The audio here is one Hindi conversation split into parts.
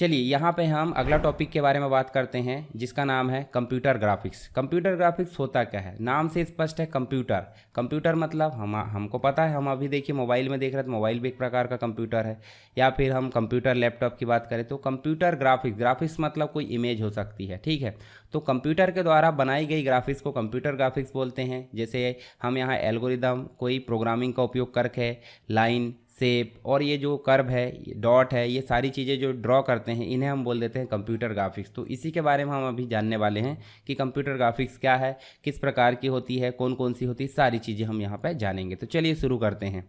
चलिए यहाँ पे हम अगला टॉपिक के बारे में बात करते हैं जिसका नाम है कंप्यूटर ग्राफिक्स। कंप्यूटर ग्राफिक्स होता क्या है? नाम से स्पष्ट है, कंप्यूटर। कंप्यूटर मतलब हमको पता है, हम अभी देखिए मोबाइल में देख रहे हैं तो मोबाइल भी एक प्रकार का कंप्यूटर है, या फिर हम कंप्यूटर लैपटॉप की बात करें तो कंप्यूटर ग्राफिक्स। ग्राफिक्स मतलब कोई इमेज हो सकती है, ठीक है। तो कंप्यूटर के द्वारा बनाई गई ग्राफिक्स को कंप्यूटर ग्राफिक्स बोलते हैं। जैसे हम यहाँ एल्गोरिदम कोई प्रोग्रामिंग का उपयोग करके लाइन, शेप और ये जो कर्व है, डॉट है, ये सारी चीज़ें जो ड्रॉ करते हैं इन्हें हम बोल देते हैं कंप्यूटर ग्राफिक्स। तो इसी के बारे में हम अभी जानने वाले हैं कि कंप्यूटर ग्राफिक्स क्या है, किस प्रकार की होती है, कौन कौन सी होती है, सारी चीज़ें हम यहाँ पे जानेंगे। तो चलिए शुरू करते हैं।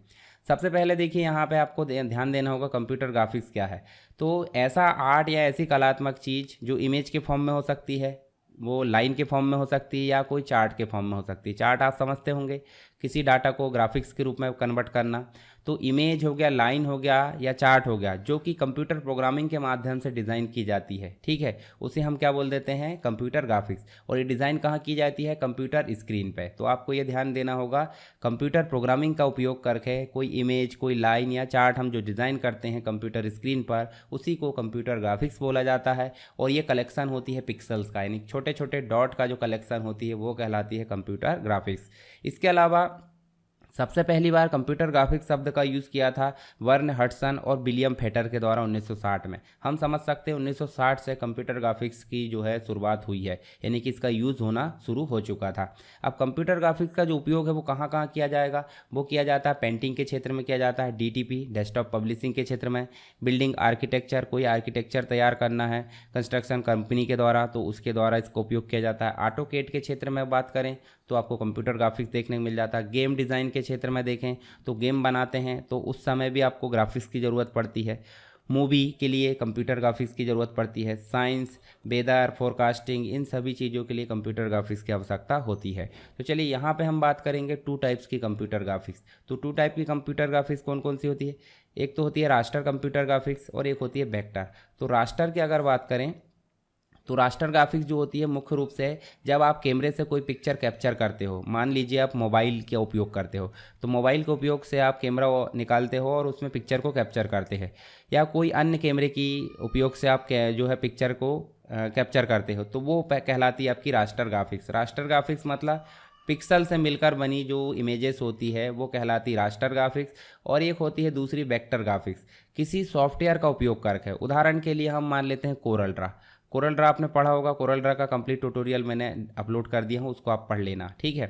सबसे पहले देखिए यहाँ पे आपको ध्यान देना होगा कंप्यूटर ग्राफिक्स क्या है। तो ऐसा आर्ट या ऐसी कलात्मक चीज़ जो इमेज के फॉर्म में हो सकती है, वो लाइन के फॉर्म में हो सकती है या कोई चार्ट के फॉर्म में हो सकती है। चार्ट आप समझते होंगे, किसी डाटा को ग्राफिक्स के रूप में कन्वर्ट करना। तो इमेज हो गया, लाइन हो गया या चार्ट हो गया जो कि कंप्यूटर प्रोग्रामिंग के माध्यम से डिज़ाइन की जाती है, ठीक है, उसे हम क्या बोल देते हैं? Computer graphics. और ये डिज़ाइन कहाँ की जाती है? कंप्यूटर स्क्रीन पे। तो आपको ये ध्यान देना होगा, कंप्यूटर प्रोग्रामिंग का उपयोग करके कोई इमेज, कोई लाइन या चार्ट हम जो डिज़ाइन करते हैं कंप्यूटर स्क्रीन पर, उसी को कंप्यूटर ग्राफिक्स बोला जाता है। और ये कलेक्शन होती है पिक्सल्स का, यानी छोटे छोटे डॉट का जो कलेक्शन होती है वो कहलाती है कंप्यूटर ग्राफिक्स। इसके अलावा सबसे पहली बार कंप्यूटर ग्राफिक्स शब्द का यूज़ किया था वर्न हडसन और विलियम फेटर के द्वारा 1960 में। हम समझ सकते हैं 1960 से कंप्यूटर ग्राफिक्स की जो है शुरुआत हुई है, यानी कि इसका यूज़ होना शुरू हो चुका था। अब कंप्यूटर ग्राफिक्स का जो उपयोग है वो कहाँ कहाँ किया जाएगा? वो किया जाता है पेंटिंग के क्षेत्र में किया जाता है, DTP डेस्कटॉप पब्लिशिंग के क्षेत्र में, बिल्डिंग आर्किटेक्चर, कोई आर्किटेक्चर तैयार करना है कंस्ट्रक्शन कंपनी के द्वारा तो उसके द्वारा इसका उपयोग किया जाता है। ऑटोकेड के क्षेत्र में बात करें तो आपको कंप्यूटर ग्राफिक्स देखने को मिल जाता है। गेम डिज़ाइन के क्षेत्र में देखें तो गेम बनाते हैं तो उस समय भी आपको ग्राफिक्स की ज़रूरत पड़ती है। मूवी के लिए कंप्यूटर ग्राफिक्स की ज़रूरत पड़ती है। साइंस, वेदर, फोरकास्टिंग, इन सभी चीज़ों के लिए कंप्यूटर ग्राफिक्स की आवश्यकता होती है। तो चलिए यहाँ पे हम बात करेंगे टू टाइप्स की कंप्यूटर ग्राफिक्स। तो टू टाइप की कंप्यूटर ग्राफिक्स कौन कौन सी होती है? एक तो होती है रास्टर कंप्यूटर ग्राफिक्स और एक होती है वेक्टर। तो रास्टर की अगर बात करें तो रास्टर ग्राफिक्स जो होती है मुख्य रूप से जब आप कैमरे से कोई पिक्चर कैप्चर करते हो, मान लीजिए आप मोबाइल का उपयोग करते हो, तो मोबाइल के उपयोग से आप कैमरा निकालते हो और उसमें पिक्चर को कैप्चर करते हैं, या कोई अन्य कैमरे की उपयोग से आप जो है पिक्चर को कैप्चर करते हो, तो वो कहलाती है आपकी रास्टर ग्राफिक्स। रास्टर ग्राफिक्स मतलब पिक्सल से मिलकर बनी जो इमेजेस होती है वो कहलाती है रास्टर ग्राफिक्स। और एक होती है दूसरी वेक्टर ग्राफिक्स, किसी सॉफ्टवेयर का उपयोग करके। उदाहरण के लिए हम मान लेते हैं कोरल ड्रा। कोरल ड्रा आपने पढ़ा होगा, कोरल ड्रा का कंप्लीट ट्यूटोरियल मैंने अपलोड कर दिया हूँ, उसको आप पढ़ लेना, ठीक है।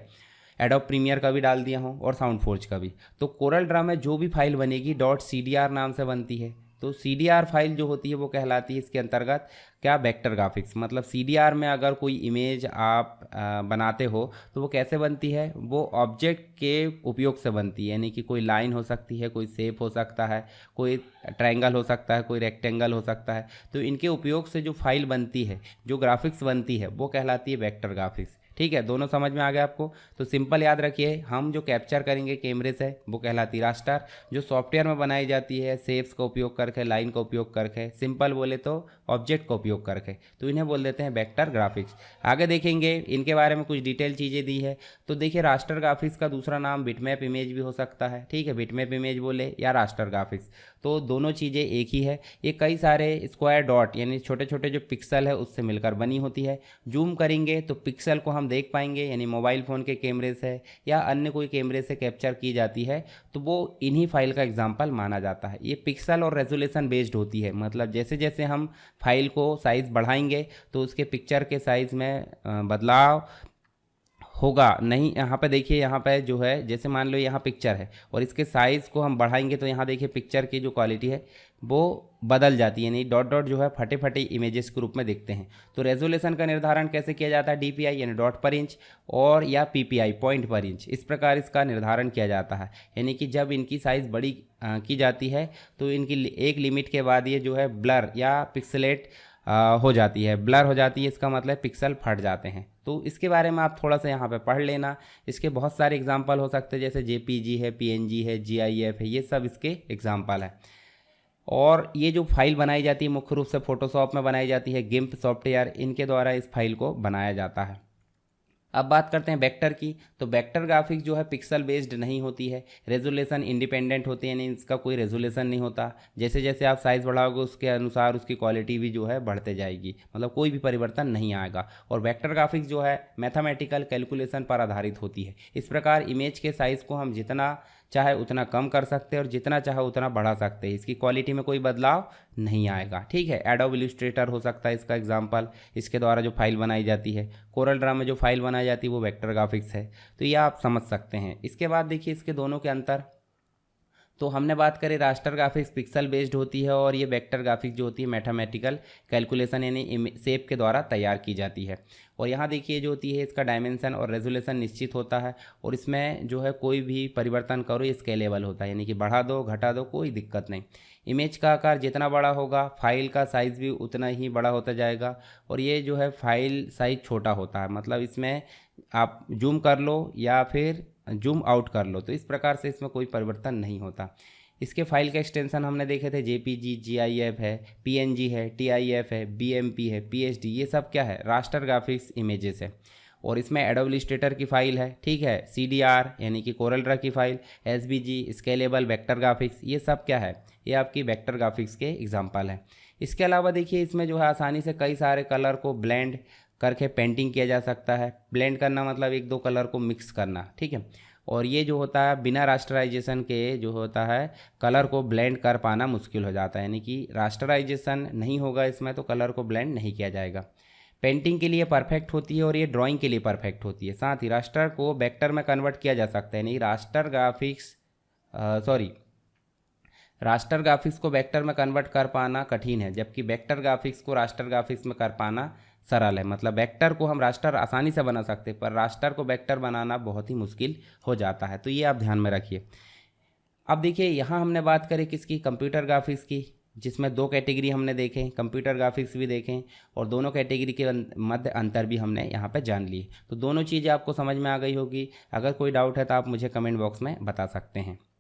एडोब प्रीमियर का भी डाल दिया हूँ और साउंड फोर्ज का भी। तो कोरल ड्रा में जो भी फाइल बनेगी .cdr नाम से बनती है। तो CDR फाइल जो होती है वो कहलाती है इसके अंतर्गत क्या? Vector graphics. मतलब CDR में अगर कोई इमेज आप बनाते हो तो वो कैसे बनती है? वो ऑब्जेक्ट के उपयोग से बनती है, यानी कि कोई लाइन हो सकती है, कोई शेप हो सकता है, कोई ट्रायंगल हो सकता है, कोई रेक्टेंगल हो सकता है। तो इनके उपयोग से जो फाइल बनती है, जो ग्राफिक्स बनती है वो कहलाती है वेक्टर ग्राफिक्स, ठीक है। दोनों समझ में आ गया आपको? तो सिंपल याद रखिए, हम जो कैप्चर करेंगे कैमरे से वो कहलाती रास्टर। जो सॉफ्टवेयर में बनाई जाती है शेप्स का उपयोग करके, लाइन का उपयोग करके, सिंपल बोले तो ऑब्जेक्ट का उपयोग करके, तो इन्हें बोल देते हैं वेक्टर ग्राफिक्स। आगे देखेंगे इनके बारे में कुछ डिटेल चीज़ें दी है। तो देखिए रास्टर ग्राफिक्स का दूसरा नाम बिटमैप इमेज भी हो सकता है, ठीक है, बिटमैप इमेज बोले या रास्टर ग्राफिक्स, तो दोनों चीज़ें एक ही है। ये कई सारे स्क्वायर डॉट यानी छोटे छोटे जो पिक्सल है उससे मिलकर बनी होती है। जूम करेंगे तो पिक्सल को हम देख पाएंगे, यानी मोबाइल फ़ोन के कैमरे से या अन्य कोई कैमरे से कैप्चर की जाती है तो वो इन्हीं फाइल का एग्जाम्पल माना जाता है। ये पिक्सल और रेजोल्यूशन बेस्ड होती है, मतलब जैसे जैसे हम फाइल को साइज़ बढ़ाएंगे तो उसके पिक्चर के साइज़ में बदलाव होगा। नहीं, यहाँ पे देखिए, यहाँ पे जो है जैसे मान लो यहाँ पिक्चर है और इसके साइज़ को हम बढ़ाएंगे तो यहाँ देखिए पिक्चर की जो क्वालिटी है वो बदल जाती है, यानी डॉट डॉट जो है फटे फटे इमेजेस के रूप में दिखते हैं। तो रेजोल्यूशन का निर्धारण कैसे किया जाता है? DPI यानी डॉट पर इंच और या PPI पॉइंट पर इंच, इस प्रकार इसका निर्धारण किया जाता है। यानी कि जब इनकी साइज़ बड़ी की जाती है तो इनकी एक लिमिट के बाद ये जो है ब्लर या पिक्सलेट हो जाती है। ब्लर हो जाती है इसका मतलब पिक्सल फट जाते हैं। तो इसके बारे में आप थोड़ा सा यहाँ पे पढ़ लेना। इसके बहुत सारे एग्जांपल हो सकते हैं, जैसे JPG है, PNG है, GIF है, ये सब इसके एग्जांपल है। और ये जो फाइल बनाई जाती है मुख्य रूप से फोटोशॉप में बनाई जाती है, गिम्प सॉफ्टवेयर, इनके द्वारा इस फाइल को बनाया जाता है। अब बात करते हैं वेक्टर की। तो वेक्टर ग्राफिक्स जो है पिक्सल बेस्ड नहीं होती है, रेजोल्यूशन इंडिपेंडेंट होती है, यानी इसका कोई रेजोल्यूशन नहीं होता। जैसे जैसे आप साइज़ बढ़ाओगे उसके अनुसार उसकी क्वालिटी भी जो है बढ़ते जाएगी, मतलब कोई भी परिवर्तन नहीं आएगा। और वेक्टर ग्राफिक्स जो है मैथमेटिकल कैलकुलेशन पर आधारित होती है। इस प्रकार इमेज के साइज़ को हम जितना चाहे उतना कम कर सकते हैं और जितना चाहे उतना बढ़ा सकते हैं, इसकी क्वालिटी में कोई बदलाव नहीं आएगा। ठीक है, एडोब इलस्ट्रेटर हो सकता है इसका एग्जांपल, इसके द्वारा जो फाइल बनाई जाती है। कोरल ड्रा में जो फाइल बनाई जाती है वो वेक्टर ग्राफिक्स है। तो ये आप समझ सकते हैं। इसके बाद देखिए इसके दोनों के अंतर। तो हमने बात करी रास्टर ग्राफिक्स पिक्सल बेस्ड होती है और ये वेक्टर ग्राफिक्स जो होती है मैथमेटिकल कैलकुलेशन यानी शेप के द्वारा तैयार की जाती है। और यहाँ देखिए जो होती है इसका डायमेंशन और रेजोल्यूशन निश्चित होता है और इसमें जो है कोई भी परिवर्तन करो ये स्केलेबल होता है, यानी कि बढ़ा दो घटा दो कोई दिक्कत नहीं। इमेज का आकार जितना बड़ा होगा फाइल का साइज़ भी उतना ही बड़ा होता जाएगा। और ये जो है फाइल साइज छोटा होता है, मतलब इसमें आप जूम कर लो या फिर जूम आउट कर लो, तो इस प्रकार से इसमें कोई परिवर्तन नहीं होता। इसके फाइल का एक्सटेंशन हमने देखे थे, जेपीजी, जीआईएफ है, पीएनजी है, टीआईएफ है, बीएमपी है, पीएचडी, ये सब क्या है रास्टर ग्राफिक्स इमेजेस है। और इसमें एडोब इलस्ट्रेटर की फाइल है, ठीक है, सीडीआर यानी कि कोरल ड्रा की file, SVG, scalable, vector graphics, ये सब क्या है, ये आपकी वेक्टर ग्राफिक्स के एग्जाम्पल हैं। इसके अलावा देखिए इसमें जो है आसानी से कई सारे कलर को ब्लेंड करके पेंटिंग किया जा सकता है। ब्लेंड करना मतलब एक दो कलर को मिक्स करना, ठीक है। और ये जो होता है बिना रास्टराइजेशन के जो होता है कलर को ब्लेंड कर पाना मुश्किल हो जाता है, यानी कि रास्टराइजेशन नहीं होगा इसमें तो कलर को ब्लेंड नहीं किया जाएगा। पेंटिंग के लिए परफेक्ट होती है और ये ड्राइंग के लिए परफेक्ट होती है। साथ ही रास्टर को वेक्टर में कन्वर्ट किया जा सकता है, यानी रास्टर ग्राफिक्स को वेक्टर में कन्वर्ट कर पाना कठिन है, जबकि वेक्टर ग्राफिक्स को रास्टर ग्राफिक्स में कर पाना सरल है। मतलब वेक्टर को हम रास्टर आसानी से बना सकते हैं पर रास्टर को वेक्टर बनाना बहुत ही मुश्किल हो जाता है, तो ये आप ध्यान में रखिए। अब देखिए यहाँ हमने बात करी किसकी, कंप्यूटर ग्राफिक्स की, जिसमें दो कैटेगरी हमने देखें, कंप्यूटर ग्राफिक्स भी देखें और दोनों कैटेगरी के मध्य अंतर भी हमने यहाँ पे जान लिए। तो दोनों चीज़ें आपको समझ में आ गई होगी। अगर कोई डाउट है तो आप मुझे कमेंट बॉक्स में बता सकते हैं।